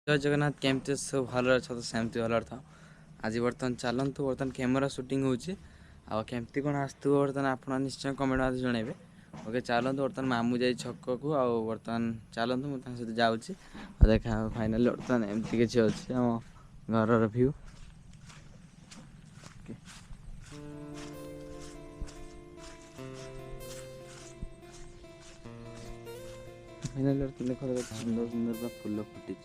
जय जगन्नाथ केमती सब भल अच्छा तो सेमती भल था आज बर्तमान चलतु बर्तमान कैमेरा शूटिंग होमती कौन आसतु बर्तमान आप निश्चय कमेंट आज जनइबे ओके चलतु बर्तमान मामू जाई छक को बर्तमान चलतु मुझे सहित जाऊँगी देखा फाइनाली बर्तमान एमती किसी अच्छे आम घर भ्यू फाइनाली बर्तमान देखो सुंदर सुंदर पूरा फूल फुटी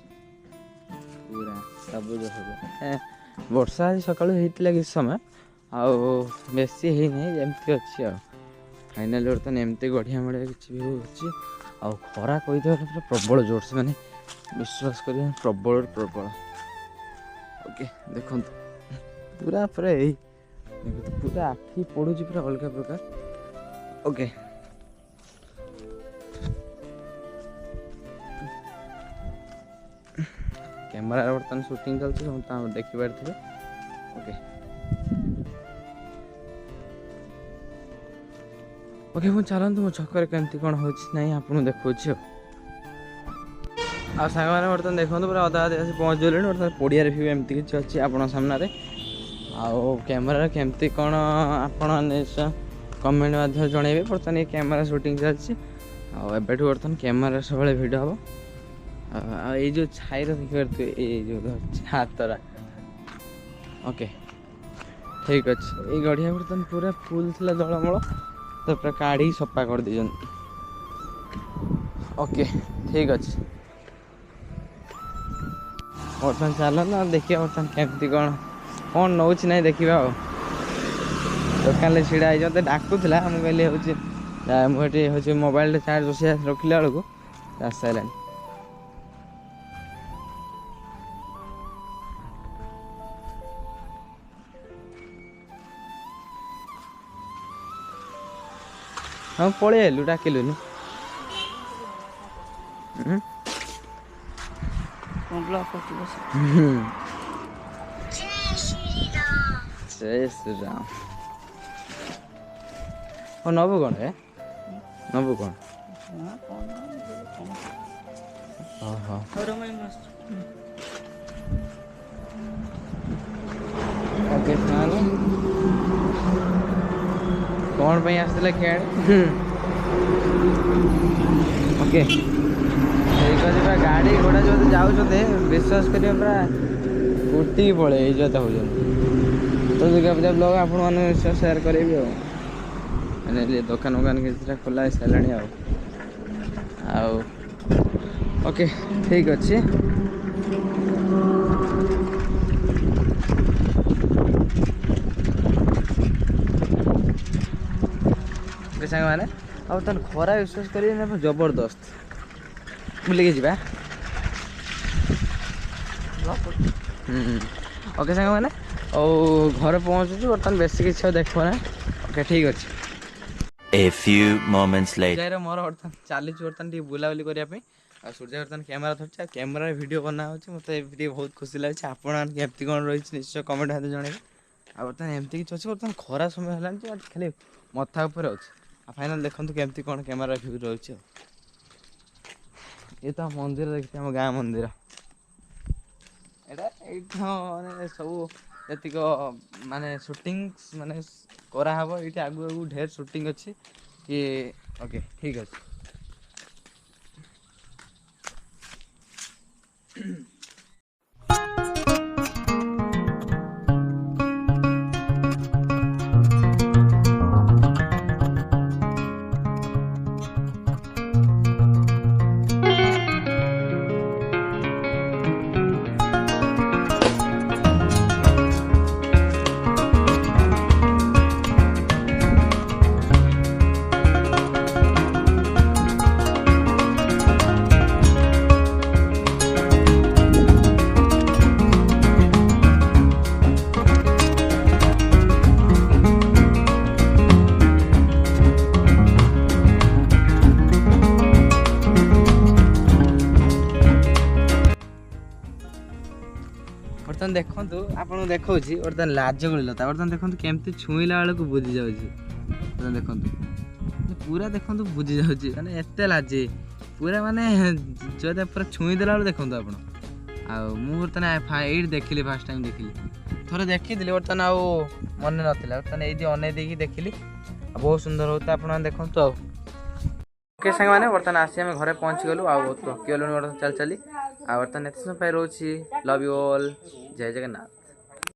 पूरा सबुज सब वर्षा आज सका होता किसी समय आसी होमती अच्छी फाइनाल बर्तमान एमती गढ़िया मढ़िया किसी भी हो खरा कही पूरा प्रबल जोर से मैंने विश्वास कर प्रबल प्रबल ओके देखो पूरा पूरा यही पूरा आखि पड़ू पूरा अलग प्रकार ओके कैमेरा बर्तमान शूटिंग चलती देखिपारे ओके ओके मुझे चलतु मो छक केमती कौन हो आपको देखा सांग मैंने बर्तमान देखो पूरा अधा अधे आसी पहुँच गले बर्तमान पड़िया व्यू एमती किसी अच्छी आप सामने कैमेरा केमती कौन आप कमेंट माध्यम जनइबे बर्तमान ये कैमेरा शूटिंग चलती एबेठू बर्तमान कैमेरा सब भिड हम ये जो छाई देखिए ये जो हाथरा ओके ठीक अच्छे ये गढ़िया बर्तमान पूरा फुल थी दलमल तो पूरा काढ़ी सफा कर दी ओके ठीक अच्छे बर्तमान चलना देखिए बर्तमान केमती कौन कौन नौ ना देखा दुकान ढड़ा मत डाकुला मुझे मुझे हूँ मोबाइल चार्ज बस रखिला बेलू आस सारे हाँ पलि आलु डाकिलुनि जय श्री राम हाँ नबु कौन है नबु कौन ओके कौन पे आसला खेल ओके ठीक अच्छे पूरा गाड़ी घोड़ा जो जाऊँ विश्वास करें पूरा उठी पड़े इज्जत हो तो दुर्गा पूजा ब्लॉग आप सेयार करी मैंने दुकान वोकान किसी खोला सारे ओके ठीक अच्छे सांग मैंने अब तुम खरा विश्वास कर जबरदस्त बुलिकी जा ओके सांग मैंने घर पहुँचुଛୁ बर्तमान बेस किसी देखना ओके ठीक अच्छे A few moments later. जय मोर बर्तमान चली बर्तमान टी बुलाबुली करने सूर्य बर्तमान कैमेरा धरती कैमेरा वीडियो बना मत बहुत खुशी लगे आपमती कौन रही निश्चय कमेंट हाथ जनइबे बर्तमान एमती किसी अच्छे बर्तमान खरा समय है खाली मथा उपर अच्छे फाइनाल देखो केमती कौन कैमेरा व्यू रही ये तो मंदिर देखते आम गाँ मंदिर माने सब जी माने शूटिंग माने कराब ये आगु आगु ढेर शूटिंग अच्छी कि ओके ठीक अच्छे बर्तमान देखो आपको देखा बर्तमान लाज गलता बर्तमान देखो केमती छुईला बेलू बुझी जाऊँगी बर्तमान देखो पूरा देखो बुझी जाऊँगी मैंने एत लाजे पूरा माने जो पूरा छुईदेला बेलू देखो आप ମୁଁ ବର୍ତ୍ତମାନ ଏଇଠି ଦେଖିଲି ଫାଷ୍ଟ ଟାଇମ୍ ଦେଖିଲି ଥରେ ଦେଖିଥିଲି ବର୍ତ୍ତମାନ ଆଉ ମନେ ନଥିଲା ବର୍ତ୍ତମାନ ଏଇଠି ଅନେଇ ଦେଇକି ଦେଖିଲି ଆଉ ବହୁତ ସୁନ୍ଦର ହଉଛି ଆପଣମାନେ ଦେଖନ୍ତୁ ଆଉ ଓକେ ସାଙ୍ଗମାନେ ବର୍ତ୍ତମାନ ଆସି ଆମେ ଘରେ ପହଞ୍ଚିଗଲୁ ଆଉ ଥକି ଗଲୁଣି ବର୍ତ୍ତମାନ ଚାଲି ଚାଲି ଆଉ ବର୍ତ୍ତମାନ ଏତେ ସମୟ ପାଇଁ ରହୁଛି love you all Jai Jagannath.